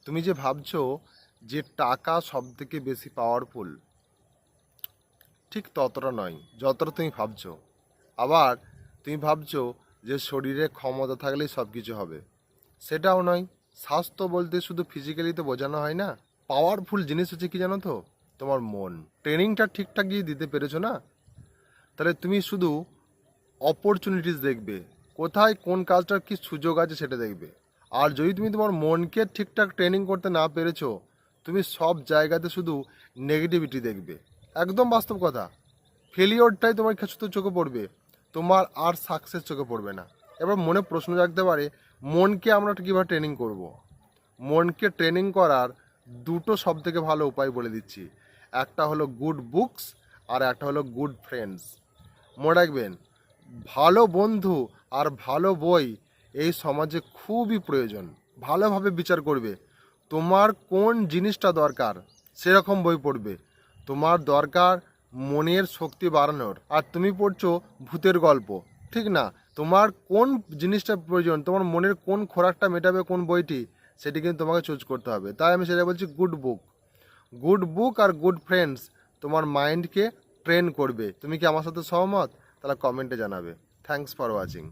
তুমি যে ভাবছো যে টাকা সবথেকে বেশি পাওয়ারফুল, ঠিক ততটা নয় যতটা তুমি ভাবছো। আবার তুমি ভাবছো যে শরীরে ক্ষমতা থাকলেই সব কিছু হবে, সেটাও নয়। স্বাস্থ্য বলতে শুধু ফিজিক্যালি তো বোঝানো হয় না। পাওয়ারফুল জিনিস হচ্ছে কি জানো তো, তোমার মন। ট্রেনিংটা ঠিকঠাক গিয়ে দিতে পেরেছো না, তাহলে তুমি শুধু অপরচুনিটিস দেখবে, কোথায় কোন কাজটার কি সুযোগ আছে সেটা দেখবে। আর যদি তুমি তোমার মনকে ঠিকঠাক ট্রেনিং করতে না পেরেছো, তুমি সব জায়গাতে শুধু নেগেটিভিটি দেখবে। একদম বাস্তব কথা। ফেলিওরটাই তোমার কাছে তো চোখে পড়বে, তোমার আর সাকসেস চোখে পড়বে না। এবার মনে প্রশ্ন জাগতে পারে, মনকে আমরা কীভাবে ট্রেনিং করব। মনকে ট্রেনিং করার দুটো সব থেকে ভালো উপায় বলে দিচ্ছি। একটা হলো গুড বুকস, আর একটা হলো গুড ফ্রেন্ডস। মনে রাখবেন, ভালো বন্ধু আর ভালো বই এই সমাজে খুবই প্রয়োজন। ভালোভাবে বিচার করবে তোমার কোন জিনিসটা দরকার, সেরকম বই পড়বে। তোমার দরকার মনের শক্তি বাড়ানোর, আর তুমি পড়ছো ভূতের গল্প, ঠিক না। তোমার কোন জিনিসটা প্রয়োজন, তোমার মনের কোন খোরাকটা মেটাবে কোন বইটি, সেটি কিন্তু তোমাকে চুজ করতে হবে। তাই আমি সেটা বলছি, গুড বুক। গুড বুক আর গুড ফ্রেন্ডস তোমার মাইন্ডকে ট্রেন করবে। তুমি কি আমার সাথে সহমত? তাহলে কমেন্টে জানাবে। Thanks for watching.